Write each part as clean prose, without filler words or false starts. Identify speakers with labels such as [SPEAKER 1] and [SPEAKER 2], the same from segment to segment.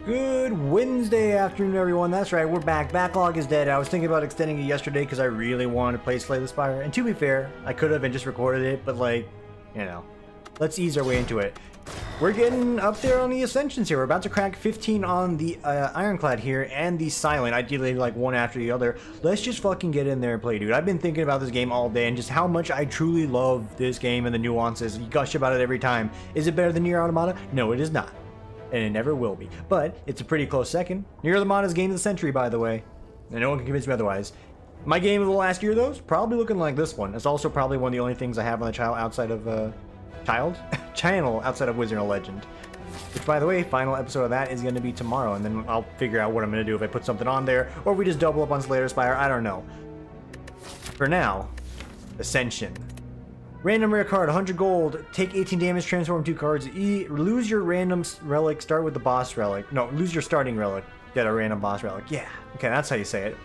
[SPEAKER 1] Good Wednesday afternoon, everyone. That's right, we're back. Backlog is dead. I was thinking about extending it yesterday because I really wanted to play Slay the Spire. And to be fair, I could have and just recorded it, but like, you know, let's ease our way into it. We're getting up there on the Ascensions here. We're about to crack 15 on the Ironclad here and the Silent, ideally like one after the other. Let's just fucking get in there and play, dude. I've been thinking about this game all day and just how much I truly love this game and the nuances. You gush about it every time. Is it better than Nier Automata? No, it is not. And it never will be. But it's a pretty close second. Nier Automata's game of the century, by the way. And no one can convince me otherwise. My game of the last year, though, is probably looking like this one. It's also probably one of the only things I have on the channel outside of channel outside of Wizard and Legend. Which, by the way, final episode of that is going to be tomorrow, and then I'll figure out what I'm going to do if I put something on there, or if we just double up on Slay the Spire. I don't know. For now, Ascension. Random rare card, 100 gold, take 18 damage, transform 2 cards, lose your random relic, start with the boss relic. No, lose your starting relic, get a random boss relic. Yeah, okay, that's how you say it.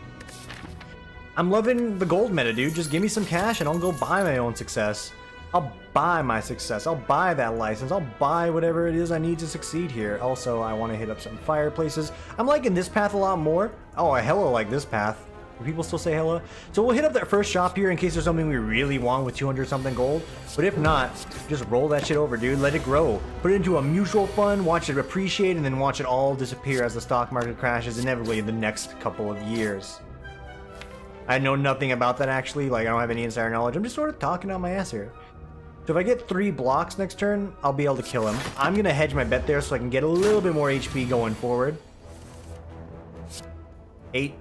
[SPEAKER 1] I'm loving the gold meta, dude. Just give me some cash and I'll go buy my own success. I'll buy my success. I'll buy that license. I'll buy whatever it is I need to succeed here. Also, I want to hit up some fireplaces. I'm liking this path a lot more. Oh, I hella like this path. Do people still say hello? So we'll hit up that first shop here in case there's something we really want with 200 something gold. But if not, just roll that shit over, dude. Let it grow. Put it into a mutual fund, watch it appreciate, and then watch it all disappear as the stock market crashes inevitably in the next couple of years. I know nothing about that, actually. Like, I don't have any insider knowledge. I'm just sort of talking out my ass here. So if I get 3 blocks next turn, I'll be able to kill him. I'm going to hedge my bet there so I can get a little bit more HP going forward. 8.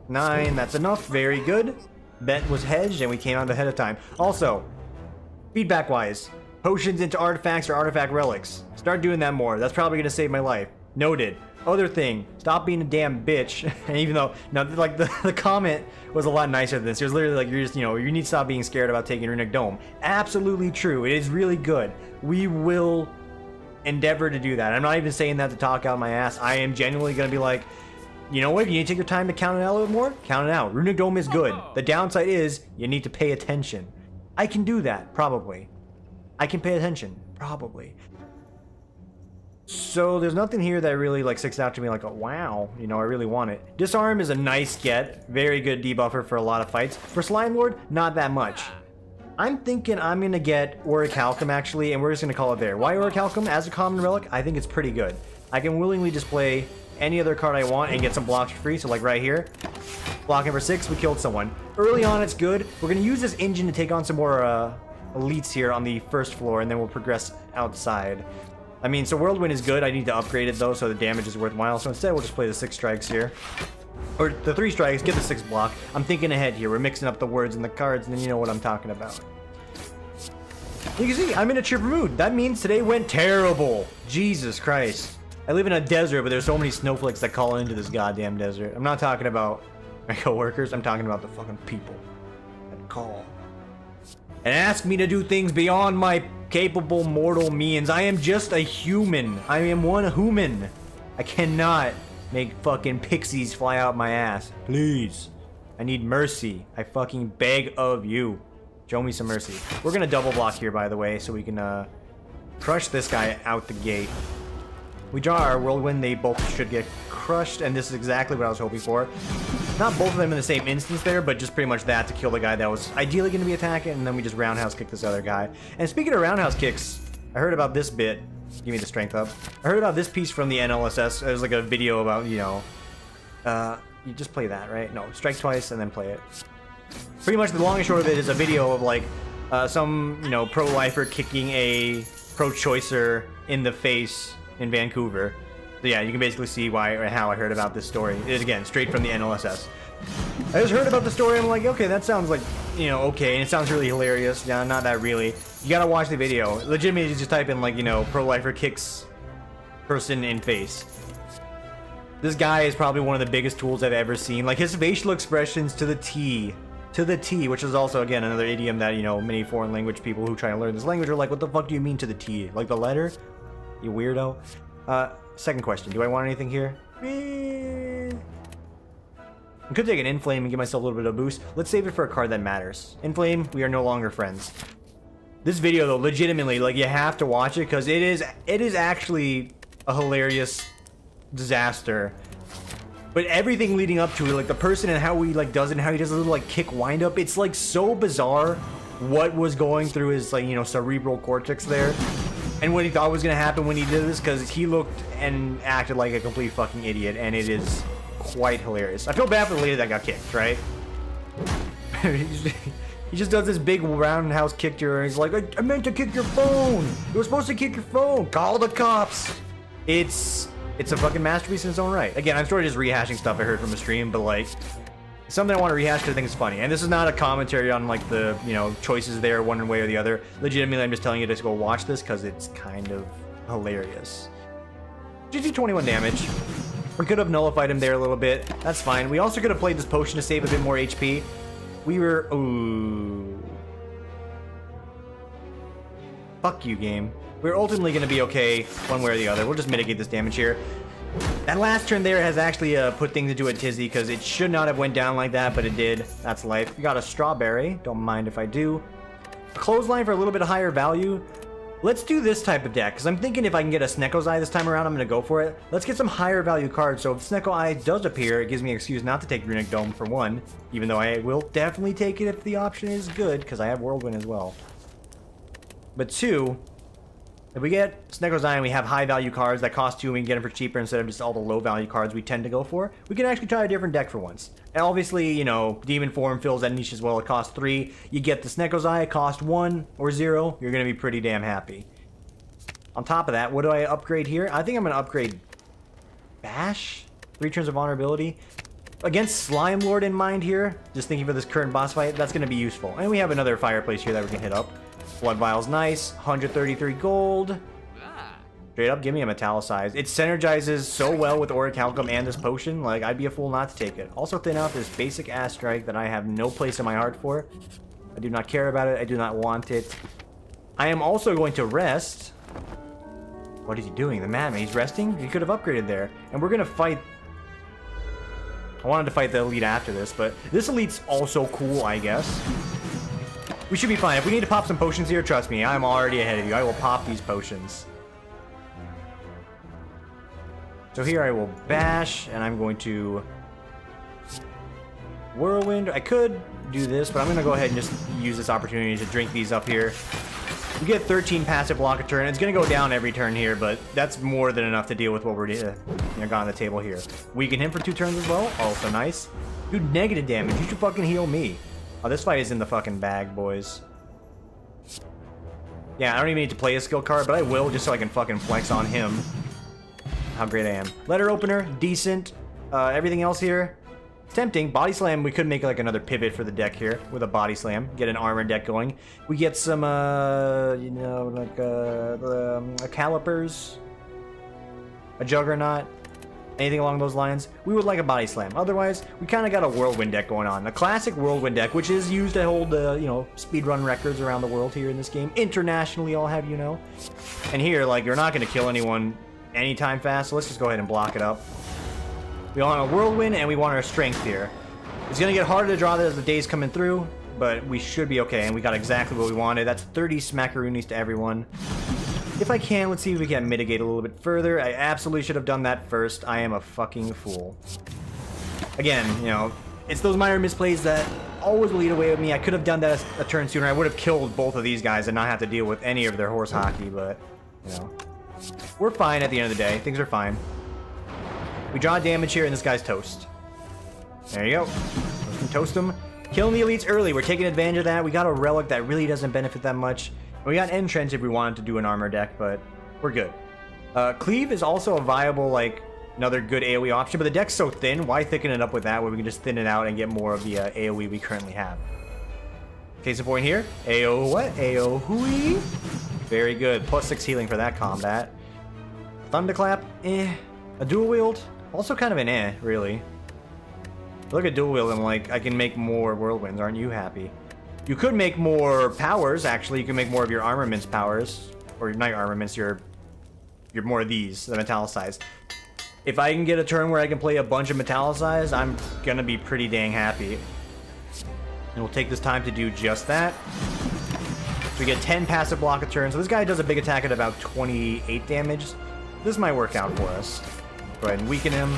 [SPEAKER 1] 9, that's enough. Very good. Bet was hedged and we came out ahead of time. Also, feedback wise, potions into artifacts or artifact relics. Start doing that more. That's probably gonna save my life. Noted. Other thing, stop being a damn bitch. And even though, no, like the comment was a lot nicer than this. It was literally like, you're just, you know, you need to stop being scared about taking Runic Dome. Absolutely true. It is really good. We will endeavor to do that. I'm not even saying that to talk out my ass. I am genuinely gonna be like, you know what? You need to take your time to count it out a little bit more? Count it out. Runic Dome is good. The downside is you need to pay attention. I can do that, probably. I can pay attention, probably. So there's nothing here that really like sticks out to me like, oh, wow, you know, I really want it. Disarm is a nice get. Very good debuffer for a lot of fights. For Slime Lord, not that much. I'm thinking I'm going to get Orichalcum, actually, and we're just going to call it there. Why Orichalcum? As a common relic, I think it's pretty good. I can willingly just play any other card I want and get some blocks for free. So like right here, block number 6, we killed someone. Early on, it's good. We're going to use this engine to take on some more elites here on the first floor, and then we'll progress outside. I mean, so Whirlwind is good. I need to upgrade it, though, so the damage is worthwhile. So instead, we'll just play the 6 strikes here. Or the 3 strikes, get the 6 block. I'm thinking ahead here. We're mixing up the words and the cards, and then you know what I'm talking about. You can see, I'm in a chipper mood. That means today went terrible. Jesus Christ. I live in a desert, but there's so many snowflakes that call into this goddamn desert. I'm not talking about my coworkers. I'm talking about the fucking people that call and ask me to do things beyond my capable mortal means. I am just a human. I am one human. I cannot make fucking pixies fly out my ass. Please. I need mercy. I fucking beg of you. Show me some mercy. We're gonna double block here, by the way, so we can crush this guy out the gate. We draw our Whirlwind, they both should get crushed, and this is exactly what I was hoping for. Not both of them in the same instance there, but just pretty much that to kill the guy that was ideally going to be attacking, and then we just roundhouse kick this other guy. And speaking of roundhouse kicks, I heard about this bit. Give me the strength up. I heard about this piece from the NLSS. It was like a video about, you know, you just play that, right? No, strike twice and then play it. Pretty much the long and short of it is a video of like some, you know, pro-lifer kicking a pro-choicer in the face in Vancouver. So yeah, you can basically see why or how I heard about this story. It is, again, straight from the NLSS. I just heard about the story, I'm like, okay, that sounds like, you know, okay, and it sounds really hilarious. Yeah, not that really. You gotta watch the video. Legitimately, just type in, like, you know, pro-lifer kicks person in face. This guy is probably one of the biggest tools I've ever seen. Like, his facial expressions to the T. To the T, which is also, again, another idiom that, you know, many foreign language people who try to learn this language are like, what the fuck do you mean to the T? Like the letter? You weirdo. Second question. Do I want anything here? I could take an Inflame and give myself a little bit of a boost. Let's save it for a card that matters. Inflame, we are no longer friends. This video, though, legitimately, like, you have to watch it because it is actually a hilarious disaster. But everything leading up to it, like the person and how he like does it and how he does a little like kick wind up, it's like so bizarre what was going through his like, you know, cerebral cortex there. And what he thought was gonna happen when he did this, because he looked and acted like a complete fucking idiot, and it is quite hilarious. I feel bad for the lady that got kicked, right? He just does this big roundhouse kick to her, and he's like, I meant to kick your phone! You were supposed to kick your phone! Call the cops! It's a fucking masterpiece in its own right. Again, I'm sort of just rehashing stuff I heard from the stream, but like, something I want to rehash because I think it's funny. And this is not a commentary on like the, you know, choices there one way or the other. Legitimately, I'm just telling you to go watch this because it's kind of hilarious. GG 21 damage. We could have nullified him there a little bit. That's fine. We also could have played this potion to save a bit more HP. We were... Ooh. Fuck you, game. We're ultimately going to be okay one way or the other. We'll just mitigate this damage here. That last turn there has actually put things into a tizzy because it should not have went down like that, but it did. That's life. We got a strawberry. Don't mind if I do. Clothesline for a little bit higher value. Let's do this type of deck, because I'm thinking if I can get a Snecko's Eye this time around, I'm going to go for it. Let's get some higher value cards, so if Snecko Eye does appear, it gives me an excuse not to take Runic Dome for one, even though I will definitely take it if the option is good, because I have Whirlwind as well. But two, if we get Snecko's Eye and we have high value cards that cost 2 and we can get them for cheaper instead of just all the low value cards we tend to go for, we can actually try a different deck for once. And obviously, you know, Demon Form fills that niche as well. It costs 3. You get the Snecko's Eye, it costs 1 or 0. You're going to be pretty damn happy. On top of that, what do I upgrade here? I think I'm going to upgrade Bash. 3 turns of vulnerability. Against Slime Lord in mind here, just thinking for this current boss fight, that's going to be useful. And we have another fireplace here that we can hit up. Blood Vial's nice. 133 gold. Straight up, give me a Metallicize. It synergizes so well with Orichalcum and this potion, like, I'd be a fool not to take it. Also thin out this basic ass strike that I have no place in my heart for. I do not care about it. I do not want it. I am also going to rest. What is he doing? The madman. He's resting? He could have upgraded there. And we're going to fight... I wanted to fight the elite after this, but this elite's also cool, I guess. We should be fine. If we need to pop some potions here, trust me, I'm already ahead of you. I will pop these potions. So here I will bash, and I'm going to Whirlwind. I could do this, but I'm going to go ahead and just use this opportunity to drink these up here. We get 13 passive block a turn. It's going to go down every turn here, but that's more than enough to deal with what we're got on the table here. Weaken him for 2 turns as well. Also nice. Dude, negative damage. You should fucking heal me. Oh, this fight is in the fucking bag, boys. Yeah, I don't even need to play a skill card, but I will just so I can fucking flex on him. How great I am. Letter opener, decent. Everything else here, tempting. Body slam, we could make like another pivot for the deck here with a body slam. Get an armor deck going. We get some, you know, like calipers, a juggernaut, anything along those lines. We would like a body slam. Otherwise, we kind of got a whirlwind deck going on. A classic whirlwind deck, which is used to hold, you know, speedrun records around the world here in this game. Internationally, I'll have you know. And here, like, you're not going to kill anyone anytime fast, so let's just go ahead and block it up. We want a whirlwind and we want our strength here. It's gonna get harder to draw that as the day's coming through, but we should be okay, and we got exactly what we wanted. That's 30 smackaroonies to everyone. If I can, let's see if we can mitigate a little bit further. I absolutely should have done that first. I am a fucking fool. Again, you know, it's those minor misplays that always lead away with me. I could have done that a turn sooner. I would have killed both of these guys and not have to deal with any of their horse hockey, but, you know. We're fine at the end of the day. Things are fine. We draw damage here, and this guy's toast. There you go. Toast him. Killing the elites early. We're taking advantage of that. We got a relic that really doesn't benefit that much. We got Entrench if we wanted to do an armor deck, but we're good. Cleave is also a viable, like, another good AoE option, but the deck's so thin, why thicken it up with that when we can just thin it out and get more of the AoE we currently have? Case in point here. AO what? AO hui. Very good. +6 healing for that combat. Thunderclap, eh. A dual wield, also kind of an eh, really. Look at dual wield and like, I can make more whirlwinds, aren't you happy? You could make more powers, actually. You can make more of your armaments powers. Or not your armaments, your more of these, the Metallicize. If I can get a turn where I can play a bunch of Metallicize, I'm gonna be pretty dang happy. And we'll take this time to do just that. We get 10 passive block a turn, so this guy does a big attack at about 28 damage. This might work out for us. Go ahead and weaken him.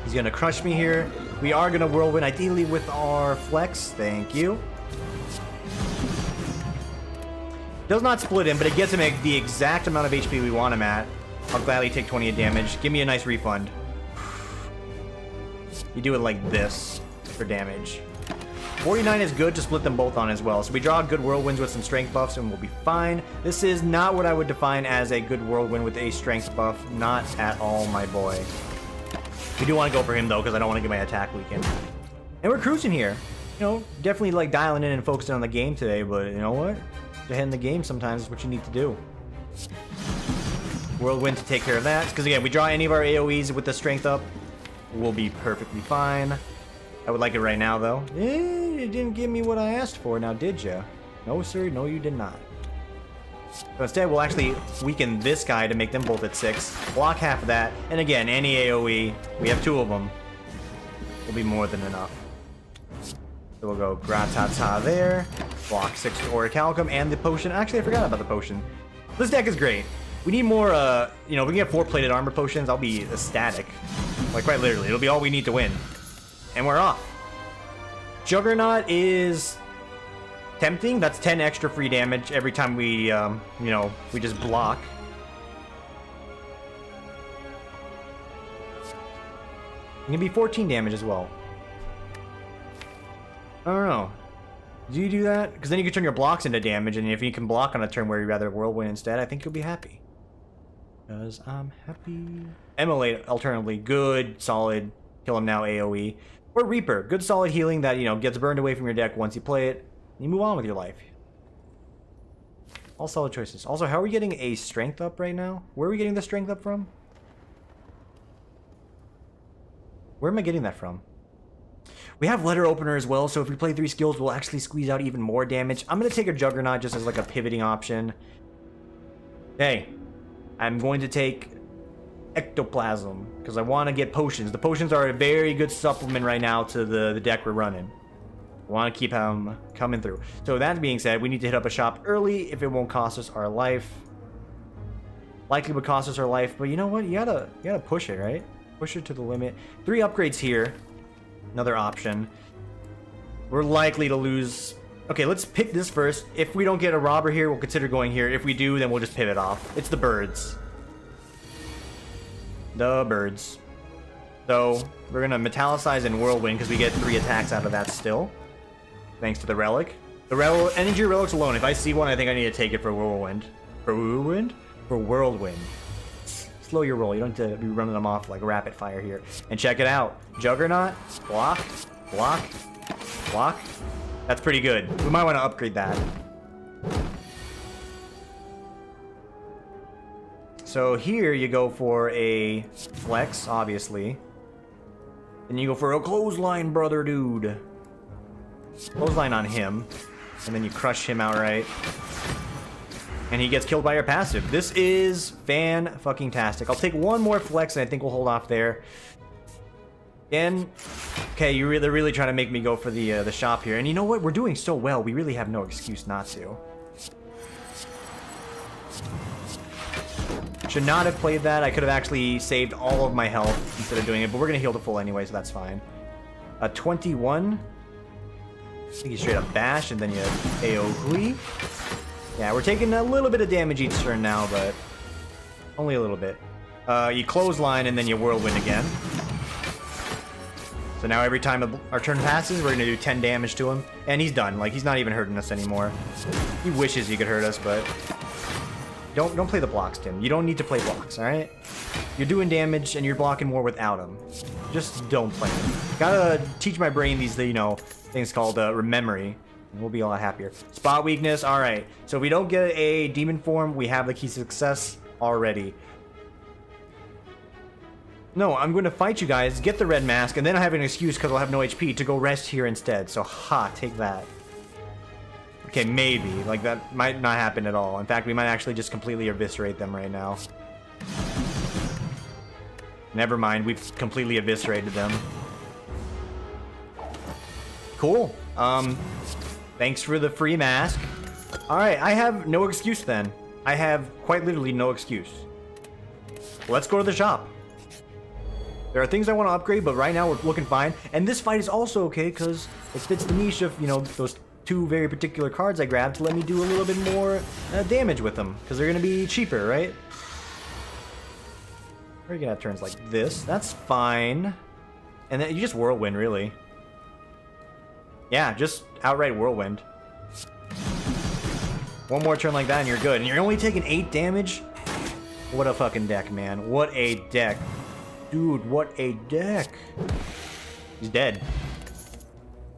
[SPEAKER 1] He's gonna crush me here. We are gonna whirlwind, ideally with our flex. Thank you. Does not split him, but it gets him at the exact amount of HP we want him at. I'll gladly take 20 of damage. Give me a nice refund. You do it like this for damage. 49 is good to split them both on as well. So we draw good whirlwinds with some strength buffs and we'll be fine. This is not what I would define as a good whirlwind with a strength buff. Not at all, my boy. We do want to go for him though, because I don't want to get my attack weakened. And we're cruising here. You know, definitely like dialing in and focusing on the game today, but you know what? To end the game sometimes is what you need to do. Whirlwind to take care of that. Because again, we draw any of our AoEs with the strength up, we'll be perfectly fine. I would like it right now though. You didn't give me what I asked for now, did you? No sir, no you did not. So instead we'll actually weaken this guy to make them both at 6. Block half of that. And again, any AoE, we have 2 of them, will be more than enough. So we'll go Gratata there. Block 6 to Orichalcum and the potion. Actually, I forgot about the potion. This deck is great. We need more, you know, if we can get 4 plated armor potions, I'll be ecstatic. Like, quite literally. It'll be all we need to win. And we're off. Juggernaut is tempting. That's 10 extra free damage every time we, you know, we just block. It can be 14 damage as well. I don't know. Do you do that? Because then you can turn your blocks into damage, and if you can block on a turn where you'd rather whirlwind instead, I think you'll be happy. Because I'm happy. Immolate, alternatively, good, solid, kill him now AoE. Or Reaper, good solid healing that, you know, gets burned away from your deck once you play it. And you move on with your life. All solid choices. Also, how are we getting a strength up right now? Where are we getting the strength up from? Where am I getting that from? We have letter opener as well, so if we play 3 skills, we'll actually squeeze out even more damage. I'm going to take a Juggernaut just as like a pivoting option. Hey, I'm going to take Ectoplasm because I want to get potions. The potions are a very good supplement right now to the deck we're running. I want to keep them coming through. So that being said, we need to hit up a shop early if it won't cost us our life. Likely would cost us our life, but you know what? You gotta push it, right? Push it to the limit. 3 upgrades here. Another option. We're likely to lose. Okay, let's pick this first. If we don't get a robber here, we'll consider going here. If we do, then we'll just pivot off. It's the birds. The birds. So we're gonna metallicize and whirlwind because we get 3 attacks out of that still. Thanks to the relic. The energy relics alone. If I see one, I think I need to take it for whirlwind. For whirlwind? For whirlwind. Slow your roll. You don't have to be running them off like rapid fire here. And check it out. Juggernaut. Block. Block. Block. That's pretty good. We might want to upgrade that. So here you go for a flex, obviously. And you go for a clothesline, brother dude. Clothesline on him. And then you crush him outright. And he gets killed by your passive. This is fan-fucking-tastic. I'll take one more flex, and I think we'll hold off there. Again, okay, they're really trying to make me go for the shop here. And you know what? We're doing so well. We really have no excuse not to. Should not have played that. I could have actually saved all of my health instead of doing it. But we're going to heal to full anyway, so that's fine. 21. I think you straight up bash, and then you AoE. Yeah, we're taking a little bit of damage each turn now, but only a little bit. You clothesline and then you whirlwind again. So now every time our turn passes, we're gonna do 10 damage to him, and he's done. Like, he's not even hurting us anymore. He wishes he could hurt us, but don't play the blocks, Tim. You don't need to play blocks, all right? You're doing damage and you're blocking more without him. Just don't play them. Gotta teach my brain these, you know, things called rememory. And we'll be a lot happier. Spot weakness. All right. So if we don't get a demon form, we have the key to success already. No, I'm going to fight you guys, get the red mask, and then I have an excuse because I'll have no HP to go rest here instead. So, ha, take that. Okay, maybe. Like, that might not happen at all. In fact, we might actually just completely eviscerate them right now. Never mind. We've completely eviscerated them. Cool. Thanks for the free mask. Alright, I have no excuse then. I have quite literally no excuse. Let's go to the shop. There are things I want to upgrade, but right now we're looking fine. And this fight is also okay because it fits the niche of, you know, those two very particular cards I grabbed to let me do a little bit more damage with them because they're going to be cheaper, right? We're going to have turns like this. That's fine. And then you just Whirlwind, really. Yeah, just outright Whirlwind. One more turn like that and you're good. And you're only taking 8 damage? What a fucking deck, man. What a deck. Dude, what a deck. He's dead.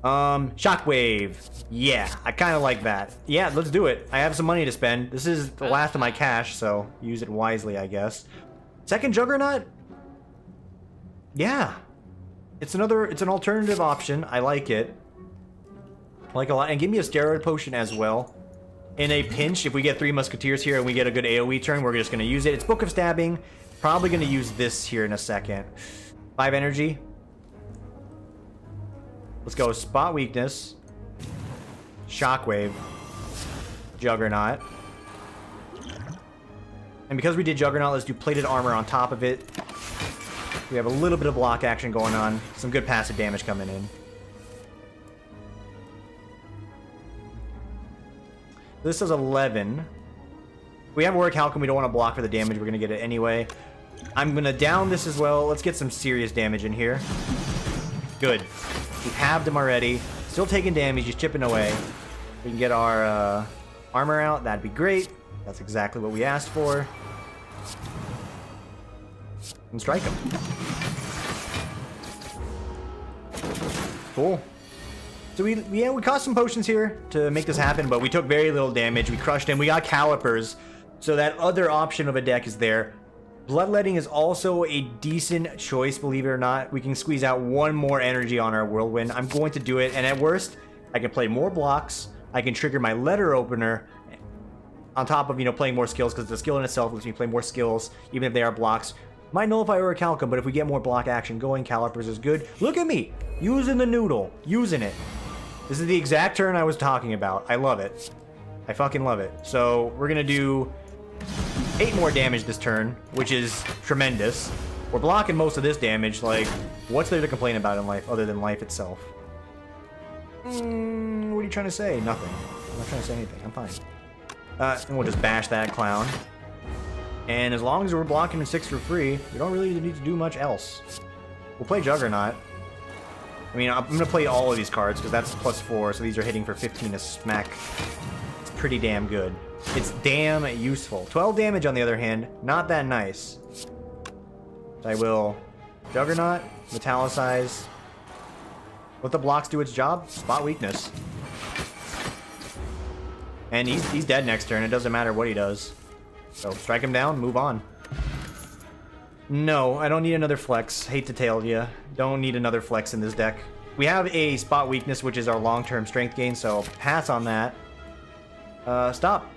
[SPEAKER 1] Shockwave. Yeah, I kind of like that. Yeah, let's do it. I have some money to spend. This is the last of my cash, so use it wisely, I guess. Second Juggernaut? Yeah. It's an alternative option. I like it. I like a lot. And give me a steroid potion as well. In a pinch, if we get 3 Musketeers here and we get a good AoE turn, we're just going to use it. It's Book of Stabbing. Probably going to use this here in a second. 5 energy. Let's go Spot Weakness. Shockwave. Juggernaut. And because we did Juggernaut, let's do Plated Armor on top of it. We have a little bit of block action going on. Some good passive damage coming in. This is 11. We have Orichalcum. We don't want to block for the damage. We're going to get it anyway. I'm going to down this as well. Let's get some serious damage in here. Good. We've halved him already. Still taking damage. He's chipping away. We can get our armor out. That'd be great. That's exactly what we asked for. And strike him. Cool. So we cost some potions here to make this happen, but we took very little damage. We crushed him. We got Calipers. So that other option of a deck is there. Bloodletting is also a decent choice, believe it or not. We can squeeze out 1 more energy on our Whirlwind. I'm going to do it, and at worst, I can play more blocks. I can trigger my letter opener on top of, you know, playing more skills, because the skill in itself lets me play more skills, even if they are blocks. Might nullify Orichalcum, but if we get more block action going, Calipers is good. Look at me! Using the noodle. Using it. This is the exact turn I was talking about. I love it. I fucking love it. So, we're gonna do 8 more damage this turn, which is tremendous. We're blocking most of this damage. Like, what's there to complain about in life other than life itself? What are you trying to say? Nothing. I'm not trying to say anything. I'm fine. And we'll just bash that clown. And as long as we're blocking in 6 for free, we don't really need to do much else. We'll play Juggernaut. I mean, I'm going to play all of these cards because that's +4, so these are hitting for 15 to smack. It's pretty damn good. It's damn useful. 12 damage, on the other hand, not that nice. So I will Juggernaut, Metallicize. Let the blocks do its job. Spot Weakness. And he's dead next turn. It doesn't matter what he does. So strike him down, move on. No, I don't need another flex. Hate to tell you. Don't need another flex in this deck. We have a Spot Weakness, which is our long-term strength gain, so pass on that. Stop.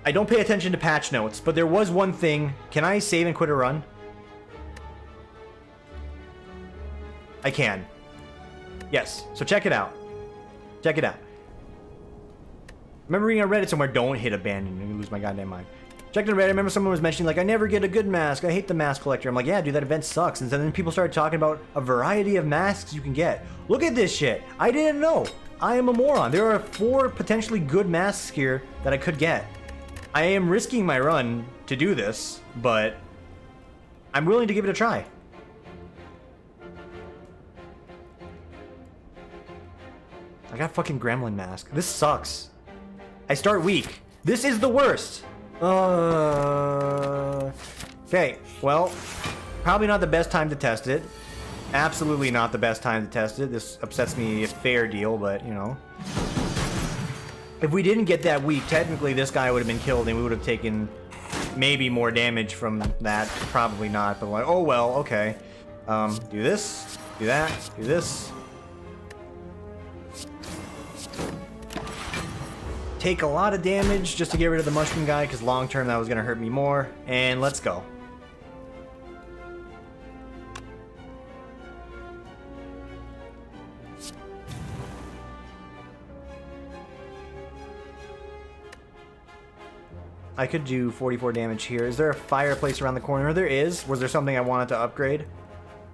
[SPEAKER 1] I don't pay attention to patch notes, but there was one thing. Can I save and quit a run? I can. Yes, so check it out. Check it out. Remember reading on Reddit somewhere, don't hit abandon. You lose my goddamn mind. Checked on Reddit, I remember someone was mentioning, like, I never get a good mask. I hate the mask collector. I'm like, yeah, dude, that event sucks. And then people started talking about a variety of masks you can get. Look at this shit. I didn't know. I am a moron. There are 4 potentially good masks here that I could get. I am risking my run to do this, but I'm willing to give it a try. I got fucking Gremlin mask. This sucks. I start weak. This is the worst. Okay, well, probably not the best time to test it. Absolutely not the best time to test it. This upsets me a fair deal, but, you know. If we didn't get that weak, technically this guy would have been killed and we would have taken maybe more damage from that. Probably not, but like, oh well, okay. Do this, do that, do this. Take a lot of damage just to get rid of the mushroom guy, because long term that was going to hurt me more. And let's go. I could do 44 damage here. Is there a fireplace around the corner? There is. Was there something I wanted to upgrade?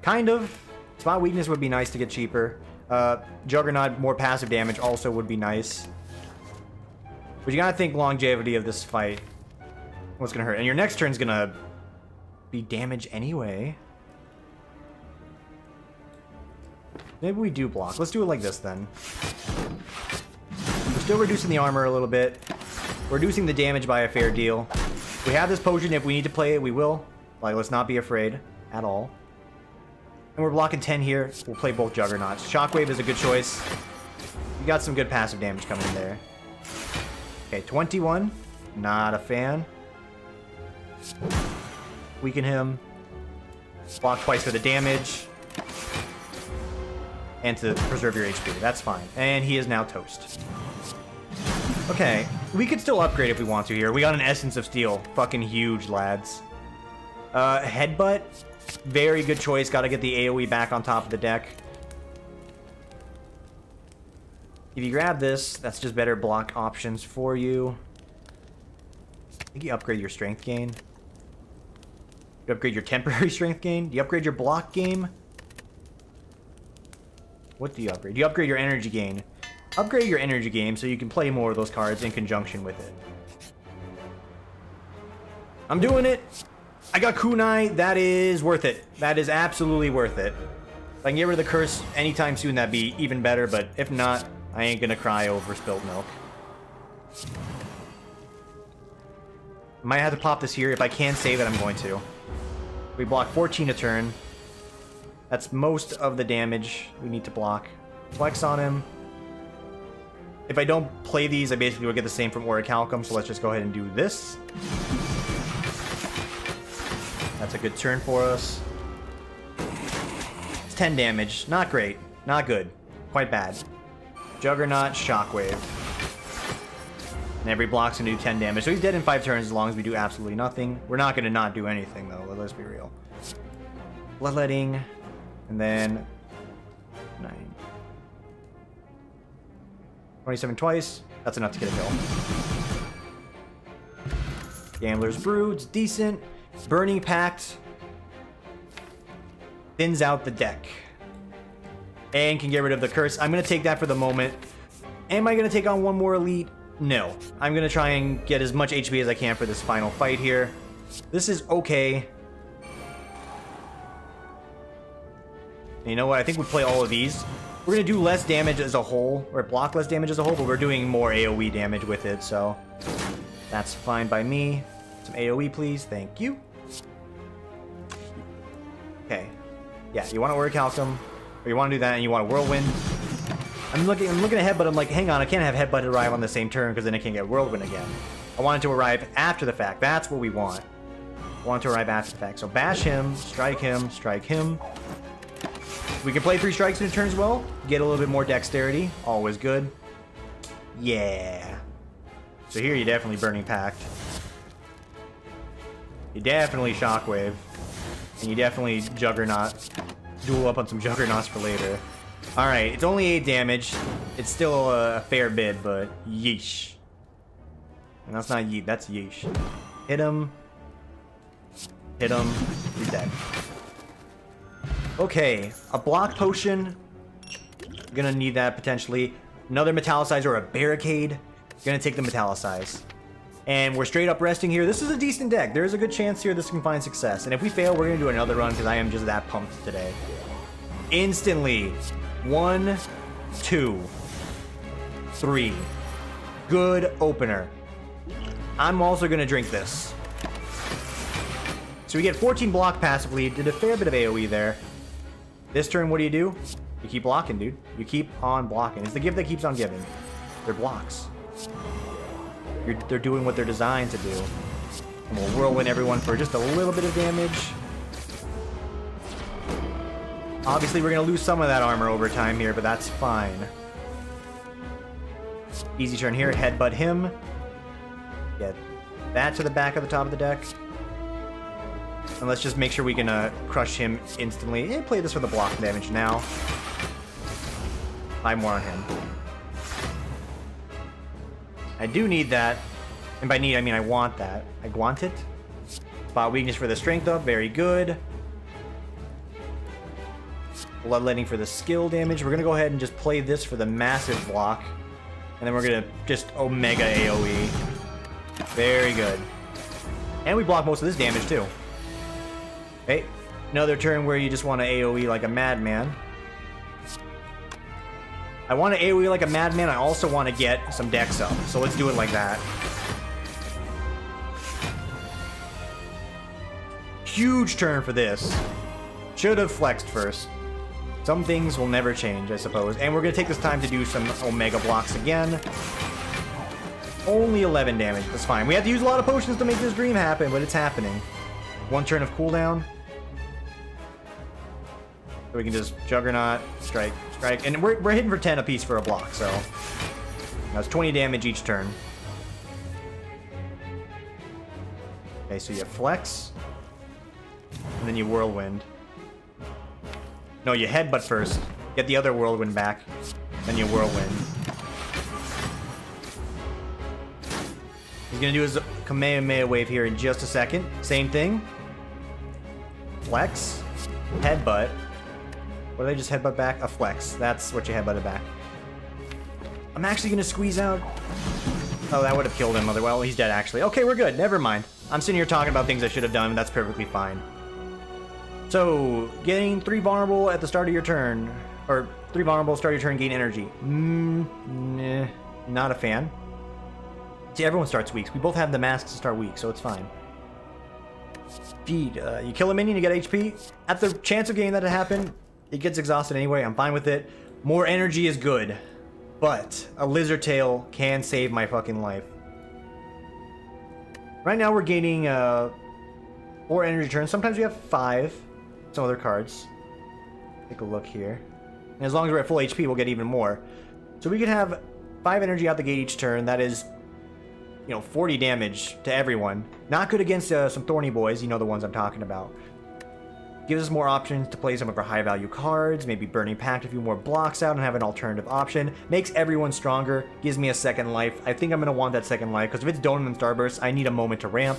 [SPEAKER 1] Kind of. Spot weakness would be nice to get cheaper. Juggernaut, more passive damage also would be nice. But you gotta think longevity of this fight. What's gonna hurt? And your next turn's gonna be damage anyway. Maybe we do block. Let's do it like this then. We're still reducing the armor a little bit. We're reducing the damage by a fair deal. We have this potion. If we need to play it, we will. Like, let's not be afraid at all. And we're blocking 10 here. We'll play both Juggernauts. Shockwave is a good choice. You got some good passive damage coming in there. Okay, 21. Not a fan. Weaken him. Block twice for the damage. And to preserve your HP. That's fine. And he is now toast. Okay. We could still upgrade if we want to here. We got an Essence of Steel. Fucking huge, lads. Headbutt. Very good choice. Gotta get the AoE back on top of the deck. If you grab this, that's just better block options for you. I think you upgrade your strength gain. You upgrade your temporary strength gain. Do you upgrade your block game? What do you upgrade? Do you upgrade your energy gain? Upgrade your energy gain so you can play more of those cards in conjunction with it. I'm doing it. I got kunai. That is worth it. That is absolutely worth it. If I can get rid of the curse anytime soon, that'd be even better. But if not, I ain't gonna cry over spilt milk. Might have to pop this here. If I can save it, I'm going to. We block 14 a turn. That's most of the damage we need to block. Flex on him. If I don't play these, I basically will get the same from Orichalcum, so let's just go ahead and do this. That's a good turn for us. It's 10 damage. Not great. Not good. Quite bad. Juggernaut, Shockwave. And every block's gonna do 10 damage. So he's dead in 5 turns as long as we do absolutely nothing. We're not gonna not do anything, though. Let's be real. Bloodletting. And then 9. 27 twice. That's enough to get a kill. Gambler's Brew. It's decent. Burning Pact. Thins out the deck. And can get rid of the curse. I'm going to take that for the moment. Am I going to take on one more elite? No. I'm going to try and get as much HP as I can for this final fight here. This is okay. And you know what? I think we play all of these. We're going to do less damage as a whole, or block less damage as a whole, but we're doing more AoE damage with it, so that's fine by me. Some AoE, please. Thank you. Okay. Yeah, you want to Orichalcum, or you want to do that, and you want a Whirlwind. I'm looking ahead, but I'm like, hang on, I can't have Headbutt arrive on the same turn, because then I can't get Whirlwind again. I want it to arrive after the fact. That's what we want. I want it to arrive after the fact. So bash him, strike him, strike him. We can play 3 strikes in a turn as well. Get a little bit more dexterity. Always good. Yeah. So here you definitely Burning Pact. You definitely Shockwave. And you definitely Juggernaut. Duel up on some Juggernauts for later. Alright, it's only 8 damage. It's still a fair bit, but yeesh. And that's not yeet, that's yeesh. Hit him. Hit him. He's dead. Okay, a block potion. Gonna need that potentially. Another metallicize or a barricade. Gonna take the metallicize. And we're straight up resting here. This is a decent deck. There's a good chance here this can find success. And if we fail, we're gonna do another run because I am just that pumped today. Instantly. 1, 2, 3. Good opener. I'm also gonna drink this. So we get 14 block passively. Did a fair bit of AoE there. This turn, what do? You keep blocking, dude. You keep on blocking. It's the gift that keeps on giving. They're blocks. They're doing what they're designed to do. And we'll Whirlwind everyone for just a little bit of damage. Obviously, we're going to lose some of that armor over time here, but that's fine. Easy turn here. Headbutt him. Get that to the back of the top of the deck. And let's just make sure we can crush him instantly. And play this for the block damage now. 5 more on him. I do need that. And by need, I mean I want that. I want it. Spot weakness for the strength up. Very good. Bloodletting for the skill damage. We're going to go ahead and just play this for the massive block. And then we're going to just Omega AoE. Very good. And we block most of this damage too. Okay. Another turn where you just want to AoE like a madman. I want to AoE like a madman. I also want to get some dex up. So let's do it like that. Huge turn for this. Should have flexed first. Some things will never change, I suppose. And we're going to take this time to do some Omega blocks again. Only 11 damage. That's fine. We have to use a lot of potions to make this dream happen, but it's happening. One turn of cooldown. So we can just Juggernaut, strike, strike. And we're hitting for 10 apiece for a block, so... That's 20 damage each turn. Okay, so you flex. And then you Whirlwind. No, you headbutt first. Get the other Whirlwind back. Then you Whirlwind. He's gonna do his Kamehameha wave here in just a second. Same thing. Flex. Headbutt. What did I just headbutt back? A flex. That's what you headbutted back. I'm actually gonna squeeze out. Oh, that would have killed him. Well, he's dead actually. Okay, we're good. Never mind. I'm sitting here talking about things I should have done. That's perfectly fine. So, getting 3 vulnerable at the start of your turn, or 3 vulnerable, start your turn, gain energy. Nah, not a fan. See, everyone starts weak. We both have the masks to start weak, so it's fine. Feed. You kill a minion, you get HP. At the chance of getting that to happen, it gets exhausted anyway. I'm fine with it. More energy is good, but a lizard tail can save my fucking life. Right now we're gaining 4 energy turns. Sometimes we have 5. Some other cards. Take a look here. And as long as we're at full HP, we'll get even more. So we could have 5 energy out the gate each turn. That is, 40 damage to everyone. Not good against some thorny boys. You know the ones I'm talking about. Gives us more options to play some of our high value cards. Maybe Burning Pact a few more blocks out and have an alternative option. Makes everyone stronger. Gives me a second life. I think I'm going to want that second life. Because if it's Donut and Starburst, I need a moment to ramp.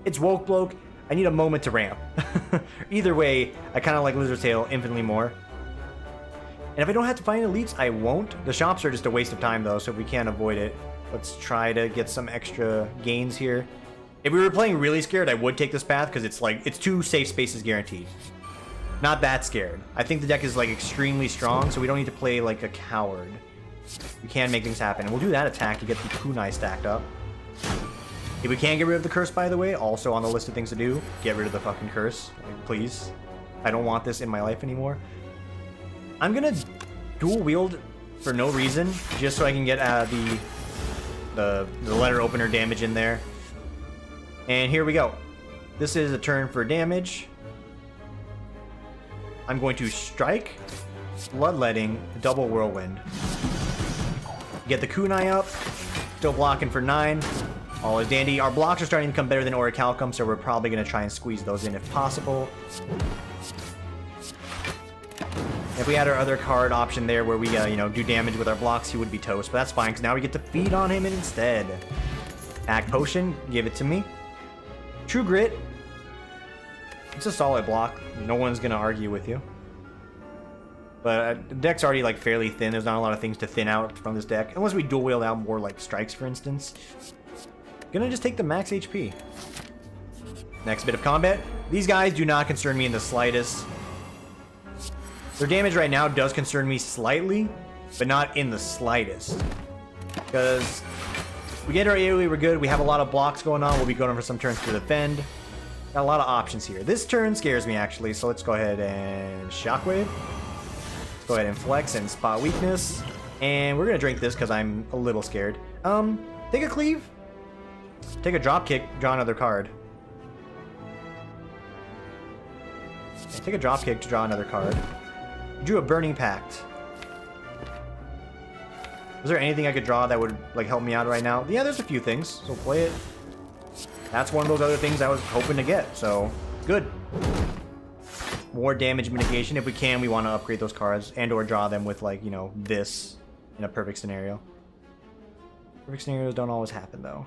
[SPEAKER 1] It's Woke Bloke. I need a moment to ramp. Either way, I kind of like Lizard Tail infinitely more. And if I don't have to find elites, I won't. The shops are just a waste of time though, so if we can't avoid it, let's try to get some extra gains here. If we were playing really scared, I would take this path because it's 2 safe spaces guaranteed. Not that scared. I think the deck is extremely strong, so we don't need to play like a coward. We can make things happen. And we'll do that attack to get the kunai stacked up. If we can get rid of the curse, by the way, also on the list of things to do, get rid of the fucking curse. Please. I don't want this in my life anymore. I'm gonna dual wield for no reason, just so I can get the letter opener damage in there. And here we go. This is a turn for damage. I'm going to strike, bloodletting, double whirlwind. Get the kunai up, still blocking for 9. All is dandy. Our blocks are starting to become better than Orichalcum, so we're probably going to try and squeeze those in if possible. If we had our other card option there where we, do damage with our blocks, he would be toast. But that's fine, because now we get to feed on him instead. Act Potion, give it to me. True Grit. It's a solid block. No one's going to argue with you. But the deck's already, fairly thin. There's not a lot of things to thin out from this deck. Unless we dual wield out more, strikes, for instance. Gonna just take the max HP. Next bit of combat. These guys do not concern me in the slightest. Their damage right now does concern me slightly, but not in the slightest. Because we get our AoE, we're good. We have a lot of blocks going on. We'll be going for some turns to defend. Got a lot of options here. This turn scares me, actually, so let's go ahead and Shockwave. Let's go ahead and Flex and Spot Weakness. And we're gonna drink this because I'm a little scared. Take a Cleave. Take a drop kick, draw another card. Okay, take a drop kick to draw another card. Drew a Burning Pact. Is there anything I could draw that would help me out right now? Yeah, there's a few things, so play it. That's one of those other things I was hoping to get, so good. More damage mitigation. If we can, we want to upgrade those cards and or draw them with this in a perfect scenario. Perfect scenarios don't always happen though.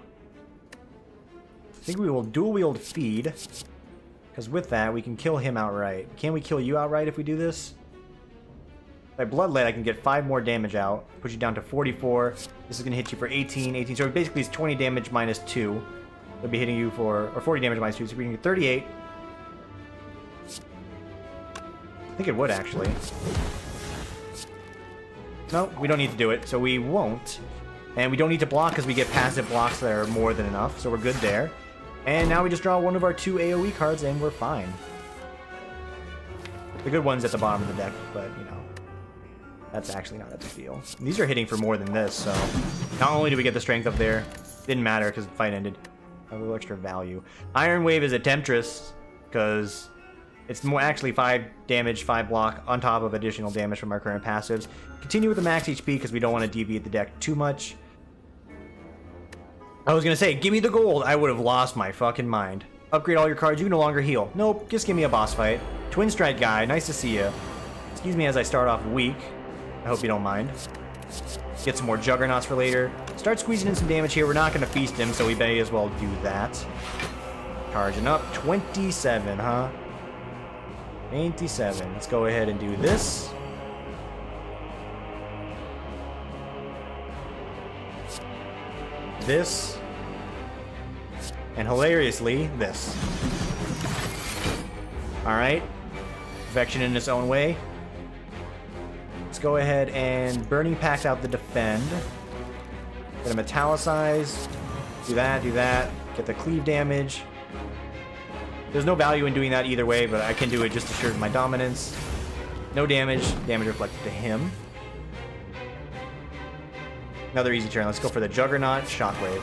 [SPEAKER 1] think we will dual wield feed. Because with that, we can kill him outright. Can we kill you outright if we do this? By Bloodlet, I can get 5 more damage out. Put you down to 44. This is going to hit you for 18. So basically it's 20 damage minus 2. It'll be hitting you for... Or 40 damage minus 2. So we can get 38. I think it would, actually. No, we don't need to do it. So we won't. And we don't need to block because we get passive blocks that are more than enough. So we're good there. And now we just draw one of our 2 AoE cards and we're fine. The good one's at the bottom of the deck, but, you know. That's actually not a big deal. And these are hitting for more than this, so... Not only do we get the strength up there, didn't matter because the fight ended. A little extra value. Iron Wave is a Temptress, because it's more actually 5 damage, 5 block, on top of additional damage from our current passives. Continue with the max HP, because we don't want to deviate the deck too much. I was going to say, give me the gold! I would have lost my fucking mind. Upgrade all your cards, you can no longer heal. Nope, just give me a boss fight. Twin Strike guy, nice to see you. Excuse me as I start off weak. I hope you don't mind. Get some more Juggernauts for later. Start squeezing in some damage here. We're not going to feast him, so we may as well do that. Charging up. 27, huh? 27. Let's go ahead and do this. This. And hilariously, this. Alright. Perfection in its own way. Let's go ahead and Burning Pact out the defend. Get a Metallicize. Do that. Get the cleave damage. There's no value in doing that either way, but I can do it just to assure my dominance. No damage. Damage reflected to him. Another easy turn. Let's go for the Juggernaut. Shockwave.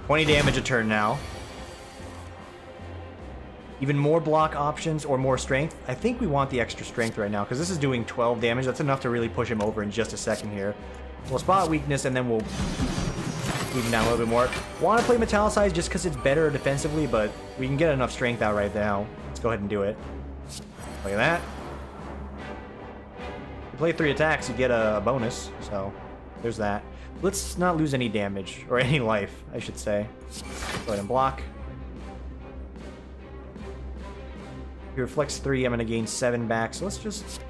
[SPEAKER 1] 20 damage a turn now. Even more block options or more strength. I think we want the extra strength right now because this is doing 12 damage. That's enough to really push him over in just a second here. We'll spot weakness and then we'll keep him down a little bit more. Want to play Metallicize just because it's better defensively, but we can get enough strength out right now. Let's go ahead and do it. Look at that. If you play 3 attacks, you get a bonus. So there's that. Let's not lose any damage or any life, I should say. Go ahead and block. He reflects 3, I'm going to gain 7 back, so let's just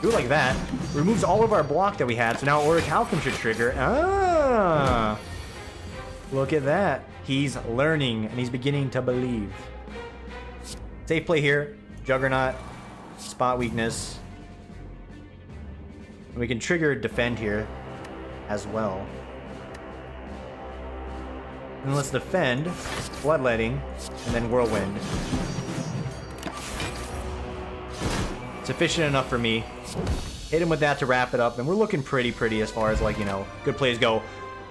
[SPEAKER 1] do it like that. Removes all of our block that we had, so now Orichalcum should trigger. Ah! Look at that. He's learning, and he's beginning to believe. Safe play here. Juggernaut. Spot weakness. And we can trigger defend here as well. And let's defend, Bloodletting, and then Whirlwind. Sufficient enough for me. Hit him with that to wrap it up, and we're looking pretty as far as, like, you know, good plays go.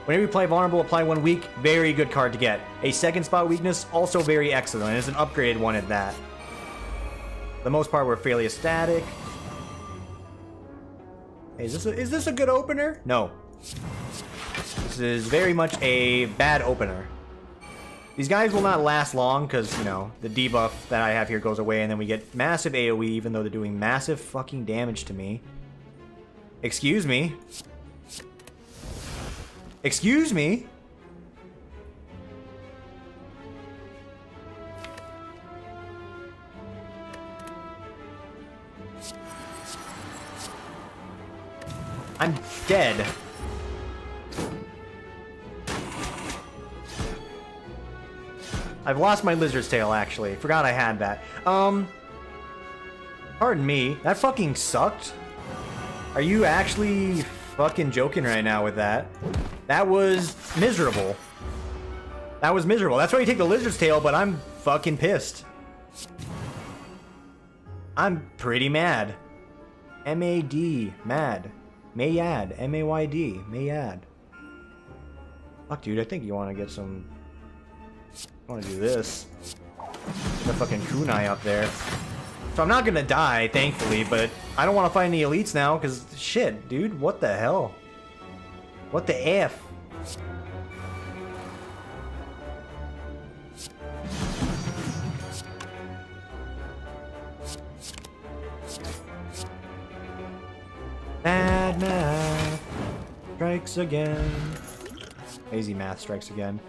[SPEAKER 1] Whenever you play Vulnerable, apply 1 weak, very good card to get. A second spot weakness, also very excellent, and it's an upgraded one at that. For the most part, we're fairly ecstatic. Hey, is this a good opener? No. This is very much a bad opener. These guys will not last long because, you know, the debuff that I have here goes away and then we get massive AoE even though they're doing massive fucking damage to me. Excuse me? Excuse me? I'm dead. I've lost my Lizard's Tail, actually. Forgot I had that. Pardon me. That fucking sucked. Are you actually fucking joking right now with that? That was miserable. That was miserable. That's why you take the Lizard's Tail, but I'm fucking pissed. I'm pretty mad. M-A-D. Mad. Mayad. M-A-Y-D. Mayad. Fuck, dude. I think you want to get some... I want to do this. Get the fucking kunai up there. So I'm not gonna die, thankfully, but I don't want to fight any elites now, because shit, dude, what the hell? What the F? Bad math. Strike strikes again. Lazy math strikes again.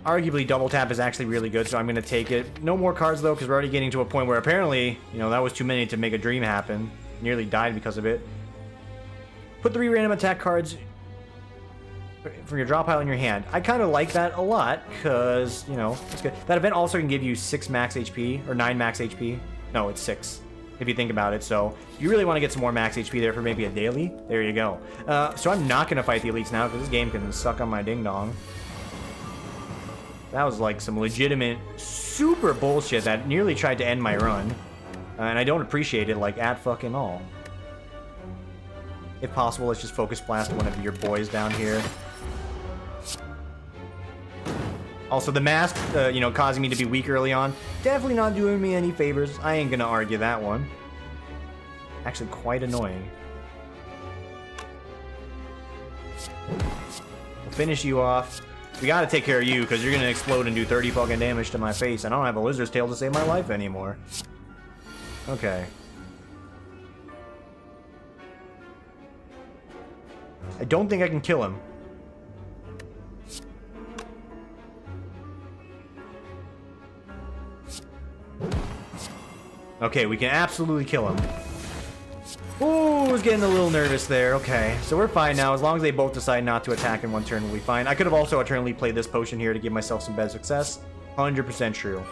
[SPEAKER 1] Arguably, double tap is actually really good, so I'm going to take it. No more cards, though, because we're already getting to a point where apparently, you know, that was too many to make a dream happen. Nearly died because of it. Put 3 random attack cards from your draw pile in your hand. I kind of like that a lot, because, you know, it's good. That event also can give you 6 max HP, or 9 max HP. No, it's 6, if you think about it. So, if you really want to get some more max HP there for maybe a daily, there you go. So I'm not going to fight the elites now, because this game can suck on my ding-dong. That was like some legitimate, super bullshit that nearly tried to end my run. And I don't appreciate it, like, at fucking all. If possible, let's just focus blast one of your boys down here. Also, the mask, you know, causing me to be weak early on, definitely not doing me any favors. I ain't gonna argue that one. Actually, quite annoying. We'll finish you off. We gotta take care of you, because you're gonna explode and do 30 fucking damage to my face. I don't have a lizard's tail to save my life anymore. Okay. I don't think I can kill him. Okay, we can absolutely kill him. Ooh, I was getting a little nervous there. Okay, so we're fine now. As long as they both decide not to attack in one turn, we'll be fine. I could have also eternally played this potion here to give myself some better success. 100% true.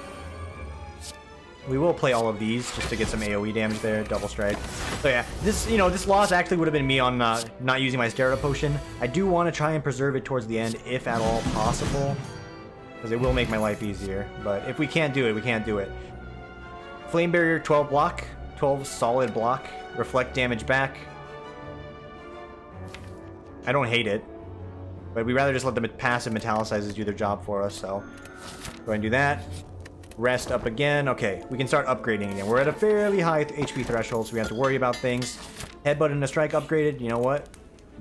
[SPEAKER 1] We will play all of these just to get some AoE damage there. Double strike. So yeah, this, you know, this loss actually would have been me on not using my Steroid potion. I do want to try and preserve it towards the end, if at all possible, because it will make my life easier. But if we can't do it, we can't do it. Flame Barrier, 12 block. 12 solid block. Reflect damage back. I don't hate it, but we'd rather just let the passive metallicizers do their job for us, so go ahead and do that. Rest up again. Okay, we can start upgrading again. We're at a fairly high HP threshold, so we have to worry about things. Headbutt and a strike upgraded. You know what?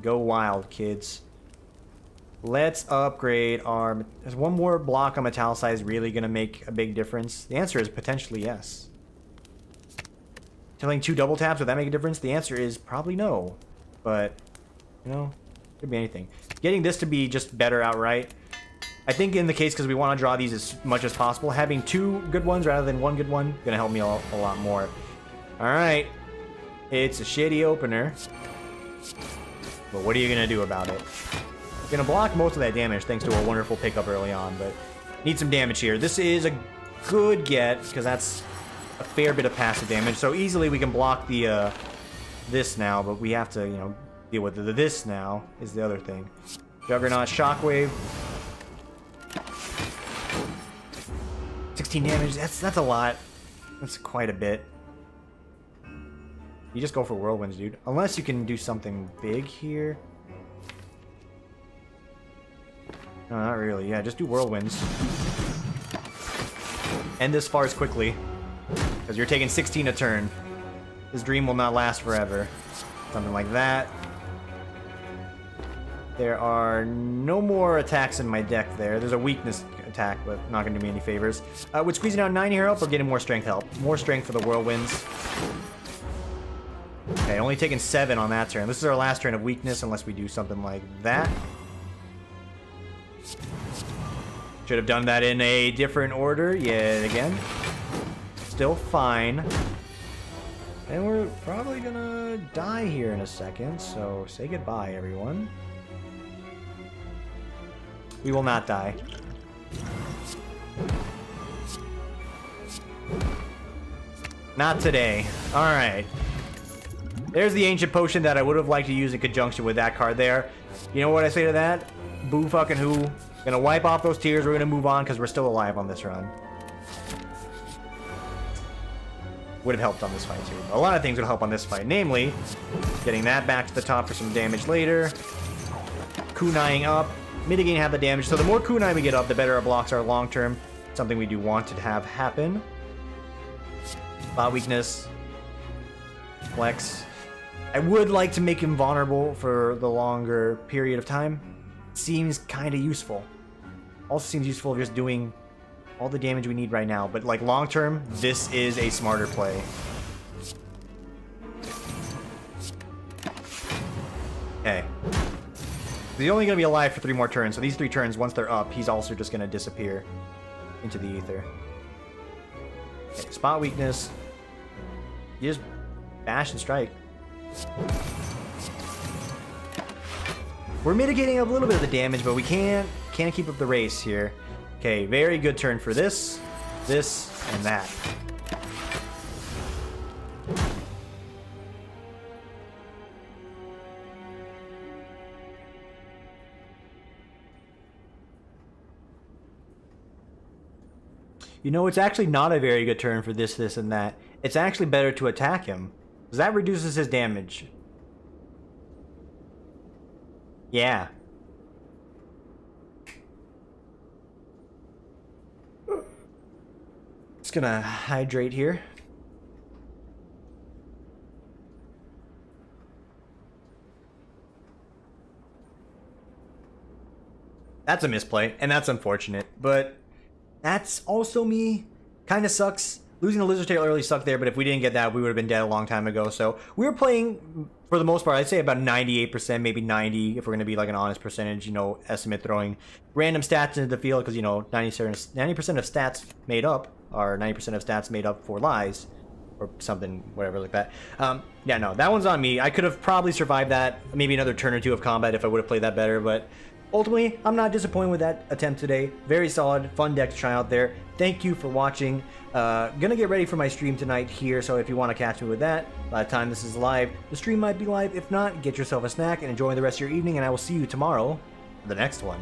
[SPEAKER 1] Go wild, kids. Let's upgrade our... Is one more block on metallicize really going to make a big difference? The answer is potentially yes. Killing 2 double taps, would that make a difference? The answer is probably no. But, you know, could be anything. Getting this to be just better outright. I think in the case, because we want to draw these as much as possible, having 2 good ones rather than 1 good one going to help me a lot more. Alright. It's a shitty opener. But what are you going to do about it? Going to block most of that damage thanks to a wonderful pickup early on, but need some damage here. This is a good get, because that's a fair bit of passive damage. So easily we can block the this now, but we have to, you know, deal with the this now is the other thing. Juggernaut, Shockwave. 16 damage, that's a lot. That's quite a bit. You just go for Whirlwinds, dude. Unless you can do something big here. No, not really. Yeah, just do Whirlwinds. End this farce quickly. Because you're taking 16 a turn. This dream will not last forever. Something like that. There are no more attacks in my deck there. There's a weakness attack, but not going to do me any favors. Would squeezing out 9 here help or getting more strength help? More strength for the Whirlwinds. Okay, only taking 7 on that turn. This is our last turn of weakness unless we do something like that. Should have done that in a different order yet again. Still fine. And we're probably gonna die here in a second, so say goodbye, everyone. We will not die. Not today. Alright. There's the ancient potion that I would have liked to use in conjunction with that card there. You know what I say to that? Boo fucking who. Gonna wipe off those tears, we're gonna move on because we're still alive on this run. Would have helped on this fight too. A lot of things would help on this fight, namely, getting that back to the top for some damage later. Kunaiing up, mitigating half the damage. So the more kunai we get up, the better our blocks are long term. Something we do want to have happen. Spot weakness. Flex. I would like to make him vulnerable for the longer period of time. Seems kind of useful. Also seems useful just doing all the damage we need right now. But like long term, this is a smarter play. Okay. He's only going to be alive for 3 more turns, so these 3 turns, once they're up, he's also just going to disappear into the ether. Okay, spot weakness. You just bash and strike. We're mitigating a little bit of the damage, but we can't keep up the race here. Okay, very good turn for this, and that. You know, it's actually not a very good turn for this, and that. It's actually better to attack him, because that reduces his damage. Yeah. Just gonna hydrate here. That's a misplay, and that's unfortunate, but that's also me. Kind of sucks. Losing the Lizard Tail early sucked there, but if we didn't get that, we would have been dead a long time ago. So we were playing, for the most part, I'd say about 98%, maybe 90%, if we're going to be like an honest percentage, you know, estimate throwing random stats into the field, because, you know, 90% of stats made up are 90% of stats made up for lies, or something, whatever like that. Yeah, no, that one's on me. I could have probably survived that, maybe another turn or two of combat if I would have played that better, but ultimately, I'm not disappointed with that attempt today. Very solid, fun deck to try out there. Thank you for watching. Gonna get ready for my stream tonight here, so if you want to catch me with that, by the time this is live, the stream might be live. If not, get yourself a snack and enjoy the rest of your evening, and I will see you tomorrow for the next one.